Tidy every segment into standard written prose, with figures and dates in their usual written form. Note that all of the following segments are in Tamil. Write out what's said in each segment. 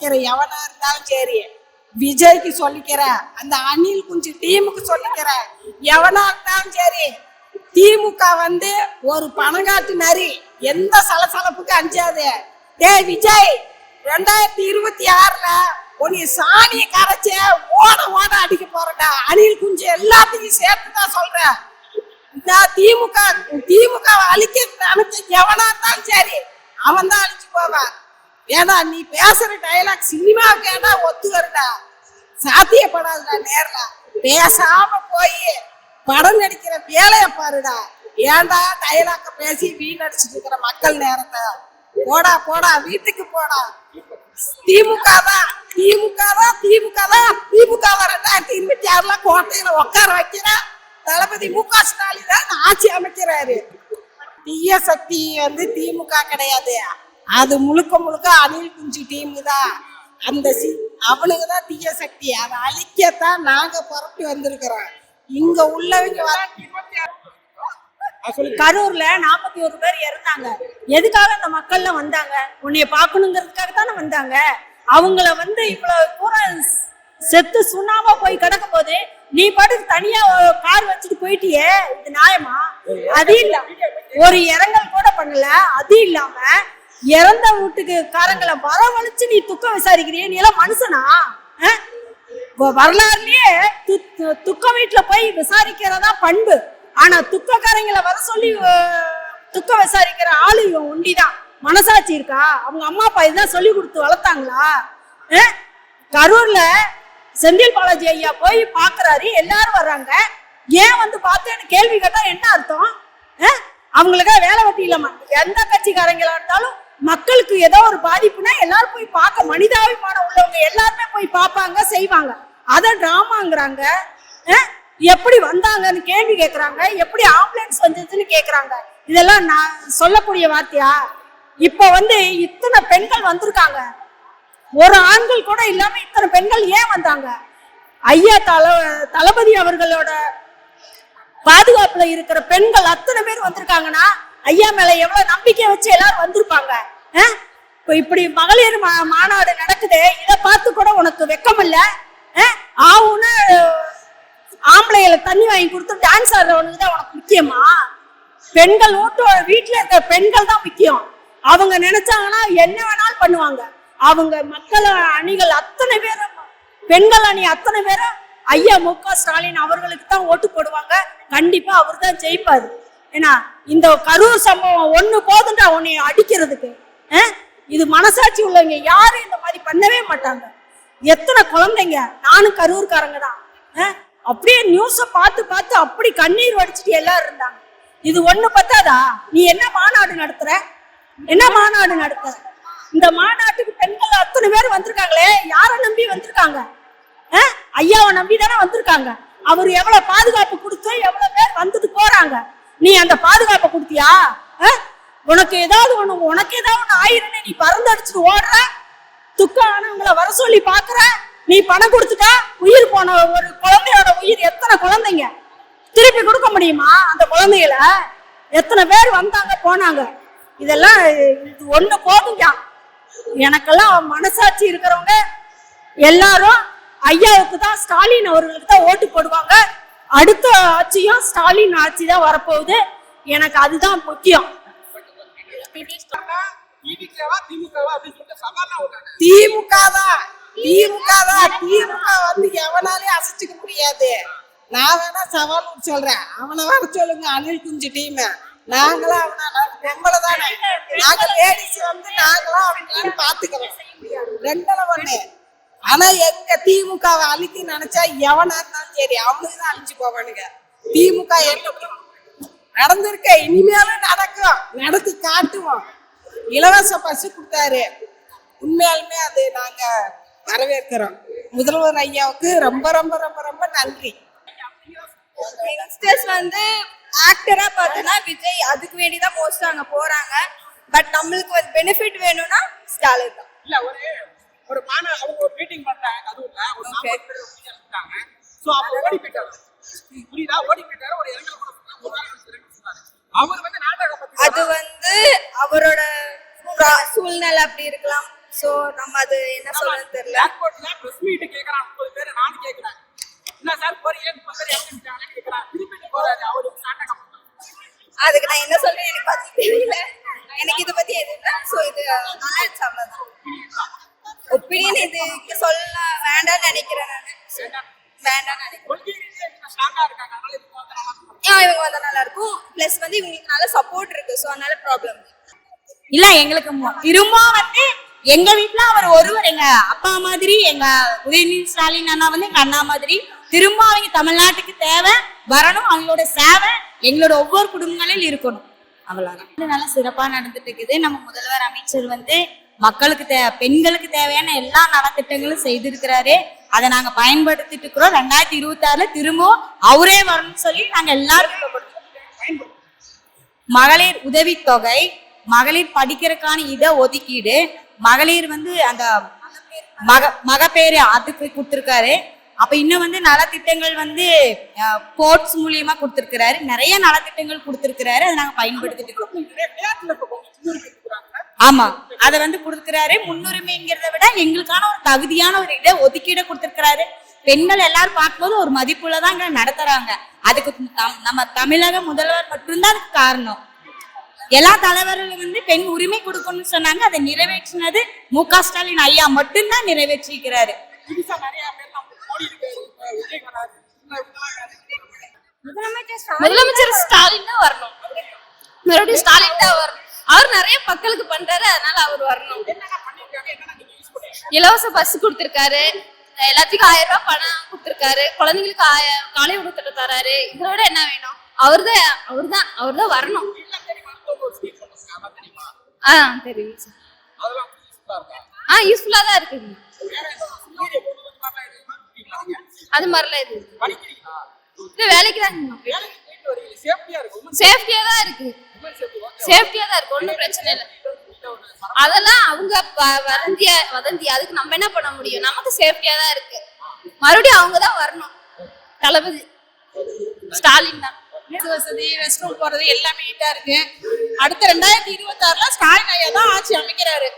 சொல்லிக்கிறேன், எவனா இருந்தாலும் சரி. விஜய்க்கு சொல்லிக்கிறேன், அந்த அணில் குஞ்சு டீமுக்கு சொல்லிக்கிறேன், எவனா இருந்தாலும் சரி. திமுக ஒரு பணங்காட்டு நரி, எந்த சலசலப்புக்கு அஞ்சாது. விஜய் 2026ல உன்னை சாணியை கரைச்ச ஓட ஓட அடிக்க போறடா. அணில் குஞ்சு எல்லாத்தையும் சேர்த்துதான் சொல்றேன். திமுக அழிக்க நினைச்ச எவனா இருந்தாலும் சரி, அவன் தான் அழிச்சு போவான். ஏடா நீ பேசுற டைலாக் சினிமாவுக்கு ஏடா ஒத்து வருடா, சாத்தியப்படாதுடா. நேர்ல பேசாம போய் படம் நடிக்கிற வேலைய பாருடா. ஏன்டா டைலாக்க பேசி வீணடிச்சுட்டு இருக்கிற மக்கள் நேரத்தை? போடா போடா, வீட்டுக்கு போடா. திமுக தான் 2026ல கோட்டையில உட்கார வைக்கிற தளபதி மு.க. ஸ்டாலின் தான் ஆட்சி அமைக்கிறாரு. தீய சக்தி திமுக கிடையாது, அது முழுக்க முழுக்க அணில் குஞ்சு டீமு தான். அந்த அவனுக்கு தான் தீய சக்தி. அதை அழிக்கத்தான் நாங்க புறப்பட்டு வந்திருக்கிறோம். இங்க உள்ளவங்க கரூர்ல 41 பேர் இறந்தாங்க. எதுக்காக அந்த மக்கள்லாம் வந்தாங்க? உன்னைய பாக்கணுங்கிறதுக்காக தானே வந்தாங்க. அவங்கள இவ்வளவு தூரம் செத்து சுண்ணாம போய் கிடக்கும் போது நீ பாட்டுக்கு தனியா கார் வச்சுட்டு போயிட்டியே, இது நியாயமா? அது இல்ல, ஒரு இரங்கல் கூட பண்ணல. அது இல்லாம இறந்த வீட்டுக்கு காரங்களை வரவழைச்சு நீ துக்கம் விசாரிக்கிறிய, நீ எல்லாம் மனுஷனா? வரலாறுலயே துக்க வீட்டுல போய் விசாரிக்கிறதா பண்பு. ஆனா துக்கக்காரங்களை வர சொல்லி துக்கம் விசாரிக்கிற ஆளு இவன் ஒண்டிதான். மனசாட்சி இருக்கா? அவங்க அம்மா அப்பா இதுதான் சொல்லி கொடுத்து வளர்த்தாங்களா? கரூர்ல செந்தில் பாலாஜி ஐயா போய் பாக்குறாரு, எல்லாரும் வர்றாங்க. ஏன் பார்த்தேன்னு கேள்வி கேட்டா என்ன அர்த்தம்? அவங்களுக்கு வேலை வெட்டி இல்லாம எந்த கட்சிக்காரங்களா இருந்தாலும் மக்களுக்கு ஏதோ ஒரு பாதிப்புனா எல்லாரும் போய் பார்க்க, மனிதாபிமானம் உள்ளவங்க எல்லாருமே போய் பார்ப்பாங்க, செய்வாங்க. அத டிராமாங்கிறாங்க. எப்படி வந்தாங்கன்னு கேள்வி கேட்கறாங்க, எப்படி ஆம்புலன்ஸ் வந்ததுன்னு கேட்கறாங்க. இதெல்லாம் நான் சொல்லக்கூடிய வார்த்தையா? இப்ப இத்தனை பெண்கள் வந்திருக்காங்க, ஒரு ஆண்கள் கூட இல்லாம இத்தனை பெண்கள் ஏன் வந்தாங்க? ஐயா தளபதி அவர்களோட பாதுகாப்புல இருக்கிற பெண்கள் அத்தனை பேர் வந்திருக்காங்கன்னா ஐயா மேல எவ்வளவு நம்பிக்கை வச்சு எல்லாரும் வந்திருப்பாங்க. இப்படி மகளிர் மாநாடு நடக்குது, இதை பார்த்து கூட உனக்கு வெக்கம் இல்ல? ஆவுன்னு ஆம்பளைகளை தண்ணி வாங்கி கொடுத்து டான்ஸ் ஆடுறவனுக்கு தான் உனக்கு முக்கியமா? பெண்கள் வீட்டுல இருக்க பெண்கள் தான் முக்கியம். அவங்க நினைச்சாங்கன்னா என்ன வேணாலும் பண்ணுவாங்க. அவங்க மக்கள் அணிகள் அத்தனை பேரும், பெண்கள் அணி அத்தனை பேரும் ஐயா மு.க. ஸ்டாலின் அவர்களுக்கு தான் ஓட்டு போடுவாங்க. கண்டிப்பா அவர் தான் ஜெயிப்பாரு. ஏன்னா இந்த கரூர் சம்பவம் ஒண்ணு போதுண்டா உன்னை அடிக்கிறதுக்கு. இது மனசாட்சி உள்ளவங்க யாரும் இந்த மாதிரி பண்ணவே மாட்டாங்க. எத்தனை குழந்தைங்க, நானும் கரூர்காரங்க தான். அப்படியே நியூஸ பார்த்து பார்த்து அப்படி கண்ணீர் வடிச்சிட்டு எல்லாரும் இருந்தாங்க. இது ஒண்ணு பத்தாதா? நீ என்ன மாநாடு நடத்துற? என்ன மாநாடு நடத்துற? இந்த மாநாட்டுக்கு பெண்கள் அத்தனை பேர் வந்திருக்காங்களே, யாரை நம்பி வந்திருக்காங்க? ஐயாவை நம்பி தானே வந்திருக்காங்க. அவர் எவ்வளவு பாதுகாப்பு கொடுத்து எவ்வளவு பேர் வந்துட்டு போறாங்க. நீ அந்த பாதுகாப்பை கொடுத்தியா? உனக்கு ஏதாவது ஒண்ணு ஆயிருன்னு நீ பறந்தடிச்சுட்டு ஓடுற. துக்க ஆனவங்களை வர சொல்லி பாக்குற. நீ பணம் கொடுத்துட்டா உயிர் போன ஒரு குழந்தையோட உயிர், எத்தனை குழந்தைங்க திருப்பி கொடுக்க முடியுமா? அந்த குழந்தைகளை எத்தனை பேர் வந்தாங்க போனாங்க. இதெல்லாம் இது ஒண்ணு போதுங்க. எனக்கெல்லாம் மனசாட்சி இருக்கிறவங்க எல்லாரும் ஐயாவுக்கு தான், ஸ்டாலின் அவர்களுக்கு தான் ஓட்டு போடுவாங்க. அடுத்த ஆட்சியும் ஸ்டாலின் ஆட்சி தான் வரப்போகுது. எனக்கு அதுதான் முக்கியம். திமுக தான் எவனாலே அசைச்சுக்க முடியாது. நான் வேணா சவால் சொல்றேன், அவனை வர சொல்லுங்க, அணில் குஞ்சு டீம். நாங்களாம் அவனா பொம்பளை தானே, நாங்க லேடிஸ் நாங்களாம் அவங்களான்னு பாத்துக்கிறோம். ரெண்டுல ஒண்ணு. ஆனா எங்க திமுகவை அழிக்க நினைச்சா எவனா இருந்தாலும் சரி அவனுக்கு தான் அழிச்சு போவானுங்க. திமுக என்ன நடந்திருக்க, இனிமேலும் நடக்கும், நடத்தி காட்டுவோம். இலவச பஸ் கொடுத்தாரு, உண்மையாலுமே அது நாங்க வரவேற்கிறோம். முதல்வர் ஐயாவுக்கு ரொம்ப ரொம்ப ரொம்ப ரொம்ப நன்றி. யங்ஸ்டர்ஸ் ஆக்டரா பார்த்தோன்னா விஜய், அதுக்கு வேண்டிதான் மோஸ்ட் அங்க போறாங்க. பட் நம்மளுக்கு ஒரு பெனிஃபிட் வேணும்னா ஸ்டாலின் தான். இல்ல ஒரு மாநாடு அவங்க ஒரு மீட்டிங் பண்றாங்க, அதுவும் ஒரு 40 பேர் இருக்காங்க. சோ அவங்க ஓடி போயிட்டாங்க, புரியுதா? ஓடி போயிட்டாரு. ஒரு இரங்கல் கூட சொன்னாரு. அவர் நாடகம் பத்தி அது அவரோட சூழ்நிலை அப்படி இருக்கலாம். ஸோ நம்ம அது என்ன சொல்றது தெரியல. ஏர்போர்ட்ல பிரஸ் மீட் கேக்குறான் 30 பேர், நானும் கேக்குறேன் என்ன சார் போறீங்க 30 பேர் இறங்கிட்டாங்கன்னு கேக்குறான். திருப்பி போறாரு அவரு நாட்டகம். அதுக்கு நான் என்ன சொல்றேன் எனக்கு பத்தி தெரியல. எனக்கு இதை பத்தி எது இல்லை. ஸோ இது நல்லா இருந்துச்சு, அவ்வளவுதான். ஒப்பீனியன் இது இங்க சொல்ல வேண்டாம்னு நினைக்கிறேன் நான். வேண்டாம்னு நினைக்கிறேன். ஸ்ட்ராங்கா இருக்காங்க, அதனால இது வந்து நல்லா இருக்கும். இவங்க வந்தா நல்லா இருக்கும். பிளஸ் வந்து இவங்களுக்கு நல்ல சப்போர்ட் இருக்கு. ஸோ அதனால ப்ராப்ளம் இல்ல எங்களுக்கு திரும்ப வந்து எங்க வீட்டுல அவர் ஒருவர் எங்க அப்பா மாதிரி, எங்க உதயநிதி ஸ்டாலின் அண்ணா வந்து எங்க அண்ணா மாதிரி. திரும்ப அவங்க தமிழ்நாட்டுக்கு தேவை வரணும், அவங்களோட சேவை எங்களோட ஒவ்வொரு குடும்பங்களில் இருக்கணும், அவ்வளவுதான். நல்லா சிறப்பா நடந்துட்டு இருக்குது. நம்ம முதல்வர் அமைச்சர் வந்து மக்களுக்கு பெண்களுக்கு தேவையான எல்லா நலத்திட்டங்களும் செய்திருக்கிறாரு. அதை நாங்க பயன்படுத்திட்டு இருக்கிறோம். 2026 திரும்பவும் அவரே வரணும்னு சொல்லி நாங்க எல்லாரும் மகளிர் உதவித்தொகை, மகளிர் படிக்கிறதுக்கான இட ஒதுக்கீடு, மகளிர் வந்து அந்த மகப்பேறு அதுக்கு கொடுத்திருக்காரு. அப்ப இன்னும் வந்து நலத்திட்டங்கள் வந்து போர்ட்ஸ் மூலியமா கொடுத்திருக்கிறாரு. நிறைய நலத்திட்டங்கள் கொடுத்திருக்கிறாரு. அதை நாங்க பயன்படுத்திட்டு இருக்கோம். ஆமா, அதை வந்து கொடுத்திருக்கிறாரு. முன்னுரிமைங்கிறத விட எங்களுக்கான ஒரு தகுதியான ஒரு இட ஒதுக்கீடு கொடுத்திருக்கிறாரு. பெண்கள் எல்லாரும் பார்க்கும்போது ஒரு மதிப்புள்ளதான் இங்க நடத்துறாங்க. அதுக்கு நம்ம தமிழக முதல்வர் மட்டும்தான் அதுக்கு காரணம். எல்லா தலைவர்களும் வந்து பெண் உரிமை கொடுக்கணும்னு சொன்னாங்க. அதை நிறைவேற்றினது மு.க. ஸ்டாலின் ஐயா மட்டும்தான் நிறைவேற்றிருக்கிறாரு. முதலமைச்சர் ஸ்டாலின் தான் வரணும். மறுபடியும் ஸ்டாலின் தான் வரணும். அவர் நிறைய மக்களுக்கு பண்றாரு, அதனால அவர் வரணும். இலவச பஸ் கொடுத்திருக்காரு, எல்லாத்துக்கும் 1000 ரூபாய் பணம் கொடுத்திருக்காரு, குழந்தைங்களுக்கு காலை உணவு திட்டம் தராரு. இதோட என்ன வேணும்? அவர்தான் வரணும். தெரியும் சார். யூஸ்ஃபுல்லா தான் இருக்குது. அது மாதிரிலாம் இது வேலைக்கு தான் சேஃப்டியா தான் இருக்கு. ஒன்றும் பிரச்சனை இல்லை. அதெல்லாம் அவங்க வதந்தி, அதுக்கு நம்ம என்ன பண்ண முடியும்? நமக்கு சேஃப்டியா தான் இருக்கு. மறுபடியும் அவங்க தான் வரணும். தளபதி ஸ்டாலின் தான். வசதி, ரெஸ்ட் ரூம் போறது எல்லாமே நீட்டா இருக்கு. அடுத்த 2026 ஸ்டாலின் ஐயா தான் ஆட்சி அமைக்கிறாரு.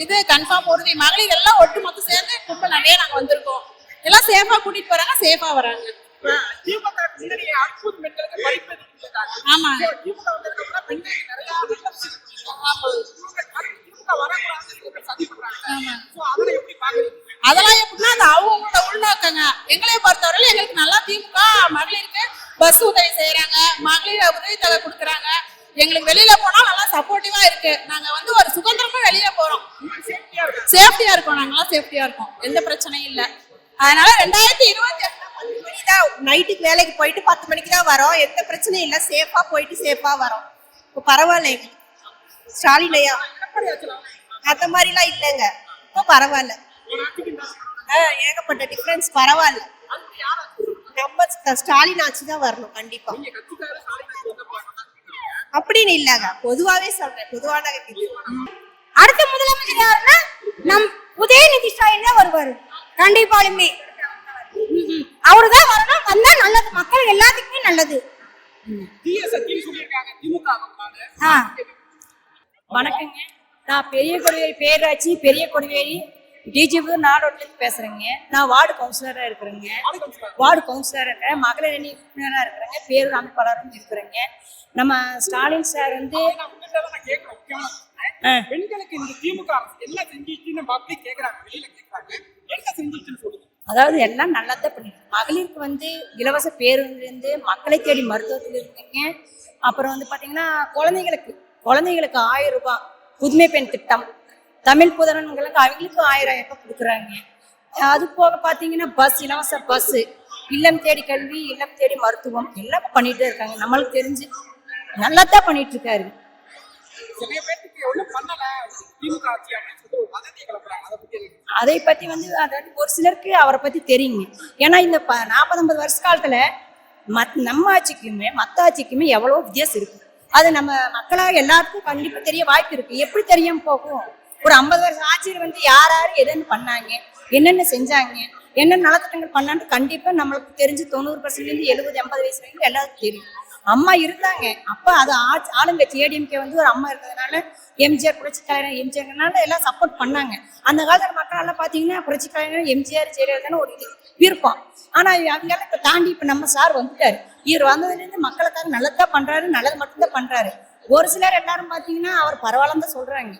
இது கன்ஃபார்ம் உறுதி. மகளிர் எல்லாம் ஒட்டுமொத்த சேர்ந்து கும்பல் நிறைய நாங்க வந்திருக்கோம். எல்லாம் சேஃபா கூட்டிட்டு போறாங்க, சேஃபா வராங்க. ஆமா, அதெல்லாம் எப்படின்னா அது அவங்களோட உள்நோக்கங்க. எங்களை பொறுத்தவரையில எங்களுக்கு நல்லா திமுக மகளிருக்கு பஸ் உதவி செய்யறாங்க, மகளிர் உதவி தொகை கொடுக்குறாங்க. எங்களுக்கு வெளியில போனா நல்லா சப்போர்ட்டிவா இருக்கு. நாங்க வந்து ஒரு சுதந்திரமா வெளியில போறோம், சேஃப்டியா இருக்கோம். நாங்களாம் சேஃப்டியா இருக்கோம், எந்த பிரச்சனையும் இல்லை. அதனால 2028 நைட்டுக்கு வேலைக்கு போயிட்டு 10 மணிக்கு தான் வரோம். எந்த பிரச்சனையும் இல்லை, சேஃபா போயிட்டு சேஃபா வரோம். இப்போ பரவாயில்ல எங்களுக்கு. ஸ்டாலின் ஐயா அந்த மாதிரிலாம் இல்லைங்க. இப்போ பரவாயில்ல, ஏகப்பட்ட டிஃபரன்ஸ். பரவாயில்ல, நம்ம ஸ்டாலின் ஆட்சி தான் வரணும் கண்டிப்பா. அப்படின்னு இல்லைங்க, பொதுவாவே சொல்றேன். பொதுவான அடுத்த முதலமைச்சர் யாருன்னா நம் உதயநிதி ஸ்டாலின் தான் வருவாரு. கண்டிப்பாலுமே அவருதான் வரணும். வந்தா நல்லது, மக்கள் எல்லாத்துக்குமே நல்லது. வணக்கங்க, நான் பெரிய கொடிவேரி பேராட்சி பெரிய கொடிவேரி டிஜிபி நாடோட்டிலிருந்து பேசுறேங்க. நான் வார்டு கவுன்சிலரா இருக்கிறேங்க. மகளிர் அணி உறுப்பினராக இருக்கிறேங்க. பேரூர் அமைப்பாளரும் இருக்கிறேங்க. நம்ம ஸ்டாலின் சார் வந்து பெண்களுக்கு இந்த திமுக என்ன செஞ்சிச்சுன்னு பப்ளிக் கேக்குறாங்க, வெளியில கேக்குறாங்க. என்ன செஞ்சிச்சுன்னு சொல்லுங்க. அதாவது எல்லாம் நல்லதான் பண்ணிருக்கு. மகளிருக்கு வந்து இலவச பேருந்துலேருந்து மக்களை தேடி மருத்துவத்தில் இருக்குங்க. அப்புறம் வந்து பார்த்தீங்கன்னா குழந்தைங்களுக்கு 1000 ரூபாய் புதுமை பெண் திட்டம், தமிழ் புதனங்களுக்கு அவங்களுக்கு 1000 ரூபாய் கொடுக்குறாங்க. அது போக பார்த்தீங்கன்னா இலவச பஸ், இல்லம் தேடி கல்வி, இல்லம் தேடி மருத்துவம் எல்லாம் பண்ணிட்டு இருக்காங்க. நம்மளுக்கு தெரிஞ்சு நல்லாதான் பண்ணிட்டு இருக்காரு. அதை பத்தி வந்து அதாவது ஒரு சிலருக்கு அவரை பத்தி தெரியுங்க. ஏன்னா இந்த 40-50 வருஷ காலத்துல நம்ம ஆட்சிக்குமே மத்த ஆட்சிக்குமே எவ்வளவோ வித்தியாசம் இருக்கு. அது நம்ம மக்களாக எல்லாருக்கும் கண்டிப்பா தெரிய வாய்ப்பு இருக்கு. எப்படி தெரியாம போகும்? ஒரு 50 வருஷம் ஆட்சியில் வந்து யார் என்னென்ன பண்ணாங்க, என்னென்ன செஞ்சாங்க, என்னென்ன நலத்திட்டங்கள் பண்ணான்னு கண்டிப்பா நம்மளுக்கு தெரிஞ்சு 90% 70-80 வயசு வரைக்கும் எல்லாருக்கும் தெரியும். அம்மா இருந்தாங்க அப்ப அது ஆளுங்கட்சி ஏடிஎம்கே வந்து ஒரு அம்மா இருந்ததுனால எம்ஜிஆர் புரட்சி கலைஞர் எம்ஜிஆர்னால எல்லாம் சப்போர்ட் பண்ணாங்க. அந்த காலத்துல மக்கள் எல்லாம் பாத்தீங்கன்னா புரட்சி கலைஞர் எம்ஜிஆர் ஜெயலலிதான்னு ஒரு விருப்பம். ஆனா அவங்கெல்லாம் இப்ப தாண்டி இப்ப நம்ம சார் வந்துட்டாரு. இவர் வந்ததுல இருந்து மக்களுக்காக நல்லதான் பண்றாரு, நல்லது மட்டும்தான் பண்றாரு. ஒரு சிலர் எல்லாரும் பாத்தீங்கன்னா அவர் பரவாயில்லன்னு தான் சொல்றாங்க.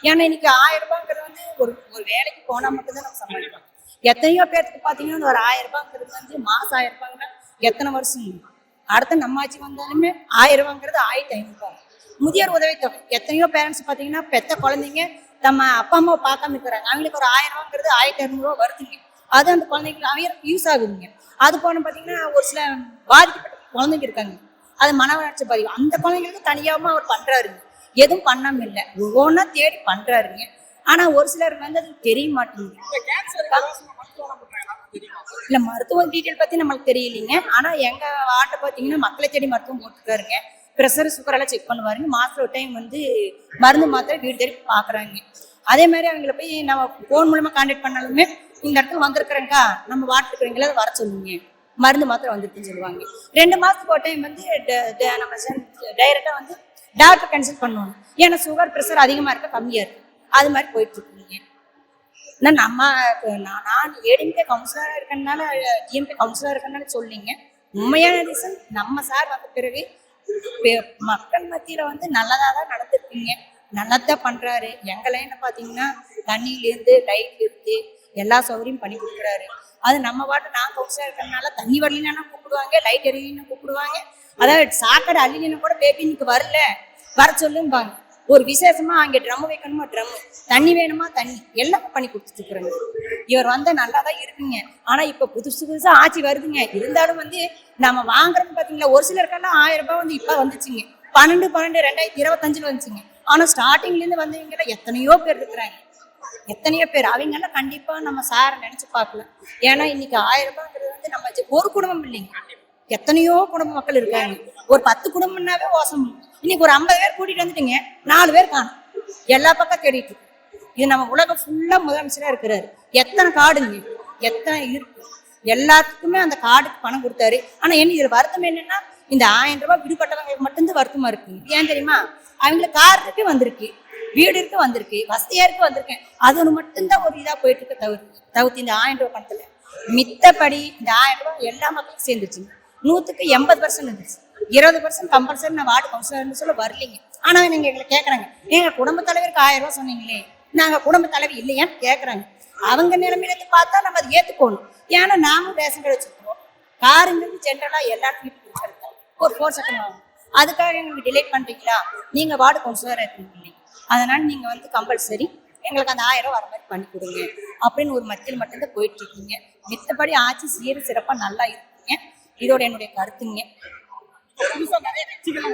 ஏன்னா இன்னைக்கு 1000 ரூபாய்ங்கிறது வந்து ஒரு வேலைக்கு போனா மட்டும்தான் நம்ம சமாளிக்கலாம். எத்தனையோ பேருக்கு பாத்தீங்கன்னா ஒரு 1000 ரூபாய்ங்கிறது வந்து மாசம் 1000 ரூபாய்னா எத்தனை வருஷம் அடுத்த நம்ம ஆட்சி வந்தாலுமே 1000 ரூபாய்ங்கிறது 1500 ரூபாய். முதியோர் உதவித்தொகை எத்தனையோ பேரண்ட்ஸ் பாத்தீங்கன்னா பெத்த குழந்தைங்க நம்ம அப்பா அம்மாவை பார்க்காம இருக்கிறாங்க. அவங்களுக்கு ஒரு 1000 ரூபாய்ங்கிறது 1200 ரூபாய் வருதுங்க. அது அந்த குழந்தைங்களுக்கு அவங்களுக்கு யூஸ் ஆகுதுங்க. அது போன பாத்தீங்கன்னா ஒரு சில பாதிக்கப்பட்ட குழந்தைங்க இருக்காங்க, அது மன வளர்ச்சி பாதிப்பு. அந்த குழந்தைங்களுக்கு தனியாகவும் அவர் பண்றாருங்க. எதுவும் பண்ணாம இல்லை, ஒவ்வொன்னா தேடி பண்றாருங்க. ஆனா ஒரு சிலருக்கு வந்து அது தெரிய மாட்டேங்குது. இல்ல மருத்துவ டீட்டெயில் பத்தி நம்மளுக்கு தெரியலைங்க. ஆனா எங்க வார்ட்டை பாத்தீங்கன்னா மக்களை தேடி மருத்துவம் போட்டுருக்காருங்க. ப்ரெஷர் சுகர் எல்லாம் செக் பண்ணுவாருங்க. மாசத்துல ஒரு டைம் வந்து மருந்து மாத்திரை வீடு தேடி பாக்குறாங்க. அதே மாதிரி அவங்கள போய் நம்ம போன் மூலமா கான்டாக்ட் பண்ணாலுமே இந்த இடத்துல வந்திருக்கிறேங்க்கா நம்ம வார்டு இருக்கிறீங்களா வர சொல்லுங்க, மருந்து மாத்திரை வந்துருக்குன்னு சொல்லுவாங்க. 2 மாசத்துக்கு ஒரு டைம் வந்து நம்ம டைரக்டா வந்து டாக்டர் கன்சல்ட் பண்ணுவாங்க. ஏன்னா சுகர் ப்ரெஷர் அதிகமா இருக்க கம்மியா இருக்கு, அது மாதிரி போயிட்டு இருக்குங்க. நான் ஏடிஎம்கே கவுன்சிலரா இருக்கனால டிஎம்கே கவுன்சிலரா இருக்கனால சொல்லிங்க. உண்மையான ரீசன் நம்ம சார் வந்த பிறகு மக்கள் மத்தியில வந்து நல்லதாதான் நடந்திருக்கீங்க, நல்லதான் பண்றாரு. எங்க லைன்ல பாத்தீங்கன்னா தண்ணியில இருந்து லைட்ல இருந்து எல்லா சௌகரியம் பண்ணி கொடுக்குறாரு. அது நம்ம பாட்டு நான் கவுன்சிலர் இருக்கிறதுனால தண்ணி வரலினா கூப்பிடுவாங்க, லைட் எரியலின்னு கூப்பிடுவாங்க. அதாவது சாக்கடை அள்ளினா கூட பேபி இன்னைக்கு வரல வர சொல்லும்பாங்க. ஒரு விசேஷமா அங்கே ட்ரம் வைக்கணுமா ட்ரம், தண்ணி வேணுமா தண்ணி, எல்லாம் பண்ணி கொடுத்துட்டு இருக்கிறாங்க. இவர் வந்தா நல்லா தான் இருக்குங்க. ஆனா இப்ப புதுசா ஆட்சி வருதுங்க. இருந்தாலும் வந்து நம்ம வாங்குறது பாத்தீங்களா, ஒரு சிலருக்கெல்லாம் 1000 ரூபாய் வந்து இப்ப வந்துச்சுங்க. 12/12/2025 வந்துச்சுங்க. ஆனா ஸ்டார்டிங்ல இருந்து வந்தவங்க எத்தனையோ பேர் இருக்கிறாங்க, எத்தனையோ பேர். அவங்க எல்லாம் கண்டிப்பா நம்ம சாரை நினைச்சு பார்க்கலாம். ஏன்னா இன்னைக்கு 1000 ரூபாய்ங்கிறது வந்து நம்ம ஒரு குடும்பம் இல்லைங்க, எத்தனையோ குடும்ப மக்கள் இருக்காங்க. ஒரு 10 குடும்பம்னாவே மோசம். இன்னைக்கு ஒரு 50 பேர் கூட்டிட்டு வந்துட்டீங்க, 4 பேர் காணும், எல்லா பக்கம் தேடிட்டு இருக்கு. இது நம்ம உலகம் ஃபுல்லா முதலமைச்சரா இருக்கிறாரு. எத்தனை காடுங்க, எத்தனை இருக்கு, எல்லாத்துக்குமே அந்த கார்டுக்கு பணம் கொடுத்தாரு. ஆனா என்ன இதுல வருத்தம் என்னன்னா, இந்த 1000 ரூபாய் விடுபட்டவங்களுக்கு மட்டும்தான் வருத்தமா இருக்கு. ஏன் தெரியுமா, அவங்களுக்கு கார் இருக்கு வந்திருக்கு, வீடு இருக்கு வந்திருக்கு, வசதியா இருக்கு வந்திருக்கேன். அது ஒன்று மட்டும்தான் ஒரு இதா போயிட்டு இருக்க தவிர்த்து இந்த 1000 ரூபாய் பணத்துல மித்தபடி இந்த 1000 ரூபாய் எல்லா மக்களுக்கும் சேர்ந்துருச்சுங்க. 100க்கு 80% இருந்துச்சு. 20% கம்பல்சரி நான் வார்டு கவுன்சிலர்னு சொல்ல வரலீங்க. ஆனா நீங்க எங்களை கேட்கறாங்க, எங்க குடும்ப தலைவருக்கு 1000 ரூபாய் சொன்னீங்களே, நாங்க குடும்ப தலைவி இல்லையான்னு கேட்கறாங்க. அவங்க நிலைமையில பார்த்தா நம்ம அதை ஏத்துக்கணும். ஏன்னா நாமும் ரேஷன் கடை வச்சிருக்கோம். காருங்கிறது ஜென்ரலா எல்லாத்துக்கும் ஒரு 4 செகண்ட் ஆகும். அதுக்காக எங்களுக்கு டிலே பண்றீங்களா, நீங்க வார்டு கவுன்சிலரா இருக்கீங்க, அதனால நீங்க வந்து கம்பல்சரி எங்களுக்கு அந்த 1000 ரூபாய் வர மாதிரி பண்ணி கொடுங்க அப்படின்னு ஒரு மத்தியில் மட்டும்தான் போயிட்டு இருக்கீங்க. மித்தபடி ஆட்சி சீர சிறப்பா நல்லா இருக்குங்க. இதோட என்னுடைய கருத்துங்க. நிறைய கட்சிகள்